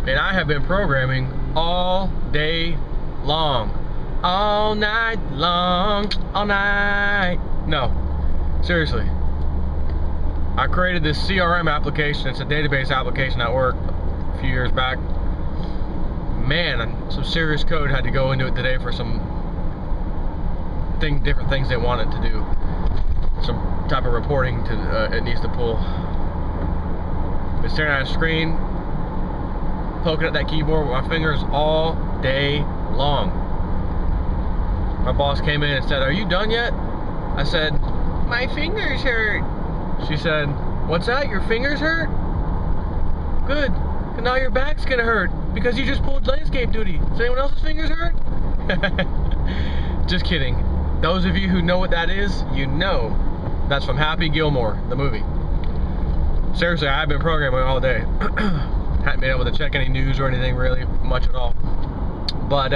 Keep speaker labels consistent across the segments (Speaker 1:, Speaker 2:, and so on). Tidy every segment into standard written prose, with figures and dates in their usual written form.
Speaker 1: and I have been programming all day long. All night long, all night. No, seriously. I created this CRM application. It's a database application at work a few years back. Man, some serious code had to go into it today for some different things they want it to do. Some type of reporting it needs to pull. Been staring at a screen, poking at that keyboard with my fingers all day long. My boss came in and said, "Are you done yet?" I said, "My fingers hurt." She said, "What's that? Your fingers hurt? Good. And now your back's gonna hurt because you just pulled landscape duty. Does anyone else's fingers hurt?" Just kidding. Those of you who know what that is, you know that's from Happy Gilmore, the movie. Seriously, I've been programming all day. Hadn't been able to check any news or anything really much at all. But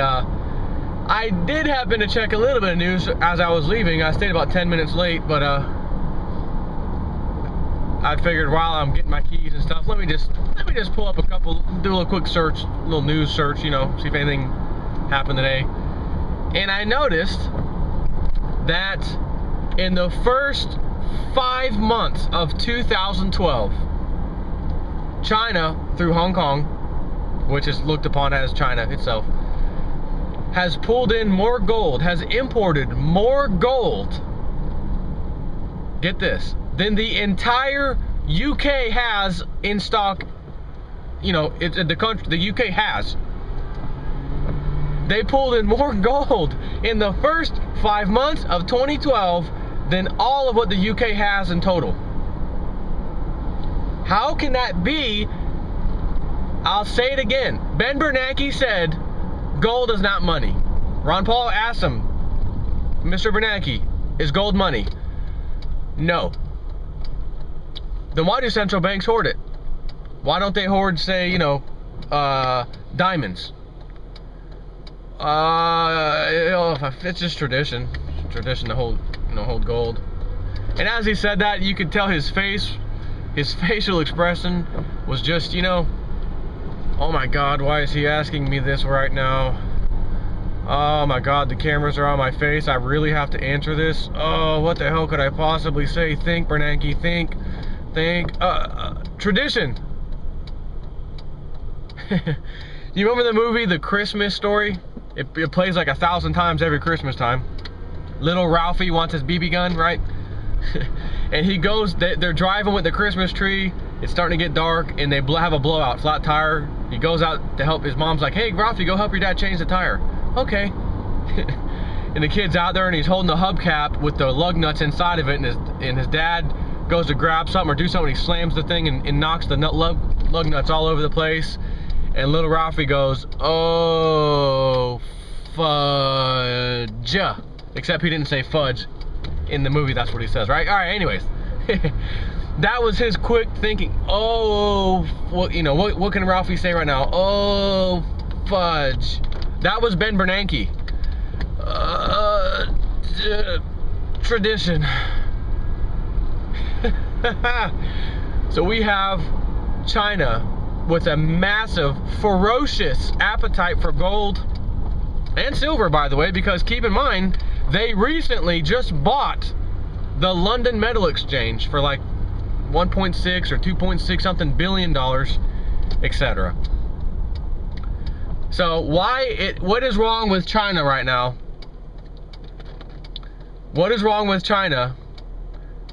Speaker 1: I did happen to check a little bit of news as I was leaving. I stayed about 10 minutes late, but I figured while I'm getting my keys and stuff, let me just pull up a couple, do a little quick search, a little news search, you know, see if anything happened today. And I noticed that in the first 5 months of 2012, China, through Hong Kong, which is looked upon as China itself, has pulled in more gold, has imported more gold, get this, than the entire UK has in stock. You know, the UK has. They pulled in more gold in the first 5 months of 2012 than all of what the UK has in total. How can that be? I'll say it again. Ben Bernanke said, gold is not money. Ron Paul asked him, "Mr. Bernanke, is gold money?" No. Then why do central banks hoard it? Why don't they hoard, say, you know, diamonds? It's just tradition. Tradition to hold gold. And as he said that, you could tell his facial expression was just, you know, oh my God, why is he asking me this right now? Oh my God, the cameras are on my face. I really have to answer this. Oh, what the hell could I possibly say? Think, Bernanke, think. Tradition. You remember the movie The Christmas Story? It plays like 1,000 times every Christmas time. Little Ralphie wants his BB gun, right? And he goes, they're driving with the Christmas tree. It's starting to get dark, and they have a blowout, flat tire. He goes out to help. His mom's like, "Hey, Ralphie, go help your dad change the tire." Okay. And the kid's out there, and he's holding the hubcap with the lug nuts inside of it, and his dad goes to grab something or do something. He slams the thing and knocks the lug nuts all over the place. And little Ralphie goes, "Oh, fudge." Except he didn't say fudge. In the movie, that's what he says, right? All right, anyways. That was his quick thinking. Oh, well, you know, what can Ralphie say right now? Oh, fudge. That was Ben Bernanke. Tradition. So we have China with a massive, ferocious appetite for gold and silver, by the way, because keep in mind, they recently just bought the London Metal Exchange for like 1.6 or 2.6 something billion dollars, etc. So what is wrong with China right now? What is wrong with China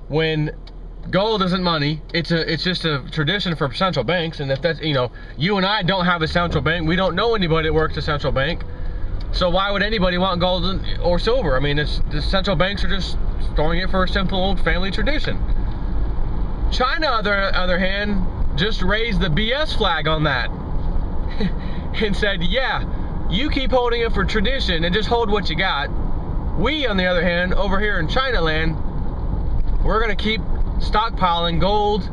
Speaker 1: when gold isn't money? It's just a tradition for central banks, and if that's, you know, you and I don't have a central bank, we don't know anybody that works at a central bank. So why would anybody want gold or silver? I mean, the central banks are just storing it for a simple old family tradition. China, on the other hand, just raised the BS flag on that and said, yeah, you keep holding it for tradition and just hold what you got. We, on the other hand, over here in China land, we're going to keep stockpiling gold,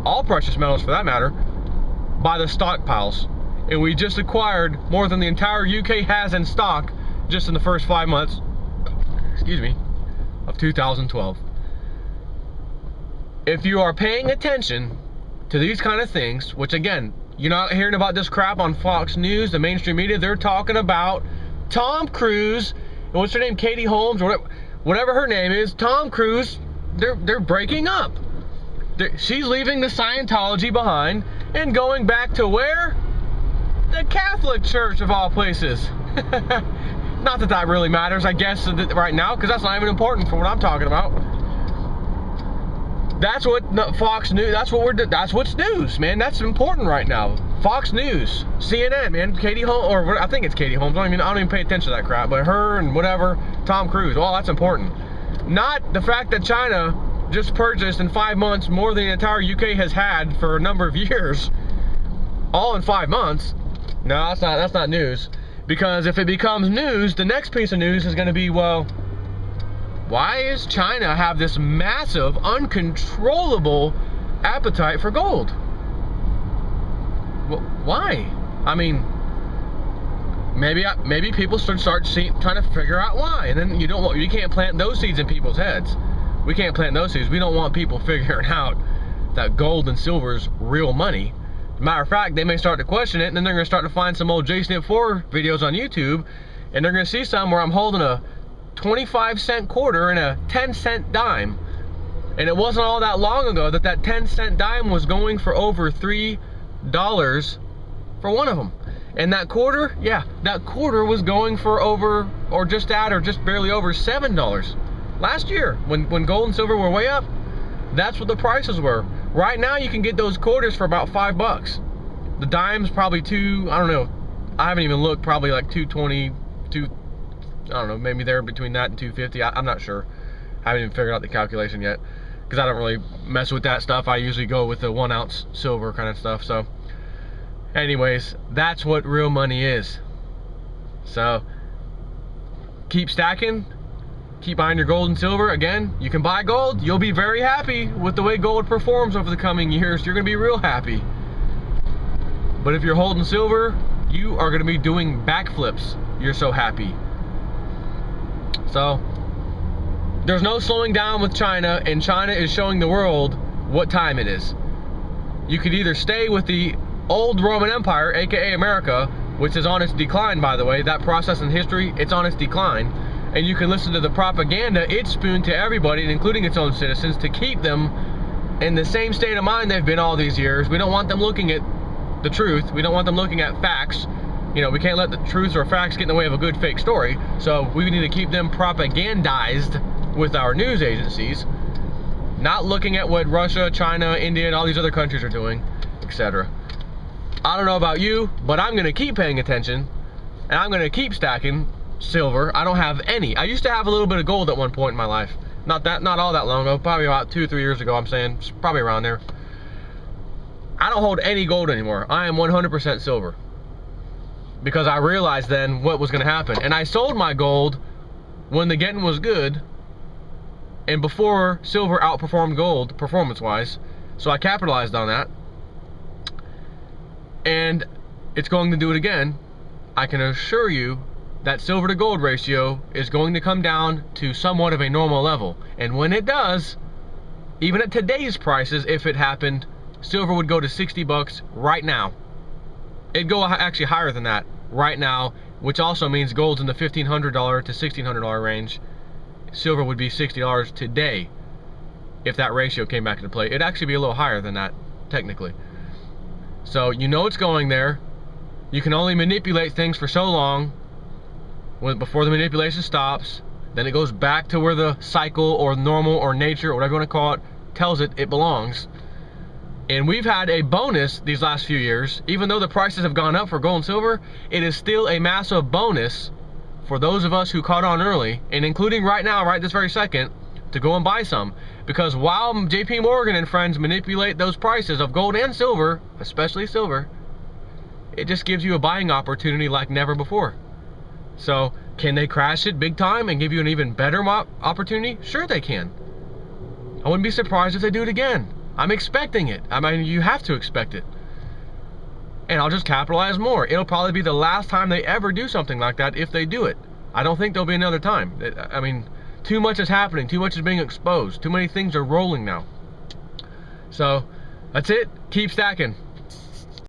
Speaker 1: all precious metals for that matter, by the stockpiles. And we just acquired more than the entire UK has in stock just in the first 5 months, excuse me, of 2012. If you are paying attention to these kind of things, which again, You're not hearing about this crap on Fox News, the mainstream media. They're talking about Tom Cruise, and what's her name, Katie Holmes, or whatever her name is, Tom Cruise, they're breaking up. She's leaving the Scientology behind and going back to where? The Catholic Church, of all places. Not that that really matters, I guess, right now, because that's not even important for what I'm talking about. That's what Fox News, that's what's news, man. That's important right now. Fox News, CNN, man, Katie Holmes, or I think it's Katie Holmes. I don't even pay attention to that crap, but her and whatever, Tom Cruise, well, that's important. Not the fact that China just purchased in 5 months more than the entire UK has had for a number of years, all in 5 months. No, that's not news. Because if it becomes news, the next piece of news is going to be, well, why does China have this massive, uncontrollable appetite for gold? Well, why? I mean, maybe people should start trying to figure out why, and then you can't plant those seeds in people's heads. We can't plant those seeds. We don't want people figuring out that gold and silver is real money. Matter of fact, they may start to question it, and then they're going to start to find some old JSNIP4 videos on YouTube, and they're going to see some where I'm holding a 25-cent quarter and a 10-cent dime. And it wasn't all that long ago that 10-cent dime was going for over $3 for one of them. And that quarter, yeah, that quarter was going for over, or just barely over $7. Last year, when gold and silver were way up, that's what the prices were. Right now, you can get those quarters for about $5. The dime's probably I don't know. I haven't even looked, probably like $2.20, I don't know, maybe there between that and $2.50. I'm not sure. I haven't even figured out the calculation yet, because I don't really mess with that stuff. I usually go with the 1 ounce silver kind of stuff. So anyways, that's what real money is. So keep stacking, keep buying your gold and silver. Again, you can buy gold. You'll be very happy with the way gold performs over the coming years. You're gonna be real happy. But if you're holding silver, you are gonna be doing backflips. You're so happy. So there's no slowing down with China, and China is showing the world what time it is. You could either stay with the old Roman Empire, aka America, which is on its decline, by the way. That process in history, it's on its decline. And you can listen to the propaganda it spooned to everybody, including its own citizens, to keep them in the same state of mind they've been all these years. We don't want them looking at the truth. We don't want them looking at facts. You know, we can't let the truth or facts get in the way of a good fake story. So we need to keep them propagandized with our news agencies, not looking at what Russia, China, India, and all these other countries are doing, etc. I don't know about you, but I'm going to keep paying attention, and I'm going to keep stacking silver. I don't have any. I used to have a little bit of gold at one point in my life. Not all that long ago, probably about 2 or 3 years ago, I'm saying. It's probably around there. I don't hold any gold anymore. I am 100% silver. Because I realized then what was going to happen. And I sold my gold when the getting was good, and before silver outperformed gold performance-wise. So I capitalized on that. And it's going to do it again. I can assure you that silver to gold ratio is going to come down to somewhat of a normal level. And when it does, even at today's prices, if it happened, silver would go to 60 bucks right now. It'd go actually higher than that right now, which also means gold's in the $1,500 to $1,600 range. Silver would be $60 today if that ratio came back into play. It'd actually be a little higher than that, technically. So you know it's going there. You can only manipulate things for so long before the manipulation stops. Then it goes back to where the cycle or normal or nature or whatever you want to call it tells it belongs. And we've had a bonus these last few years. Even though the prices have gone up for gold and silver, it is still a massive bonus for those of us who caught on early, and including right now, right this very second, to go and buy some. Because while JP Morgan and friends manipulate those prices of gold and silver, especially silver, it just gives you a buying opportunity like never before. So can they crash it big time and give you an even better opportunity? Sure they can. I wouldn't be surprised if they do it again. I'm expecting it. I mean, you have to expect it. And I'll just capitalize more. It'll probably be the last time they ever do something like that if they do it. I don't think there'll be another time. I mean, too much is happening. Too much is being exposed. Too many things are rolling now. So, that's it. Keep stacking.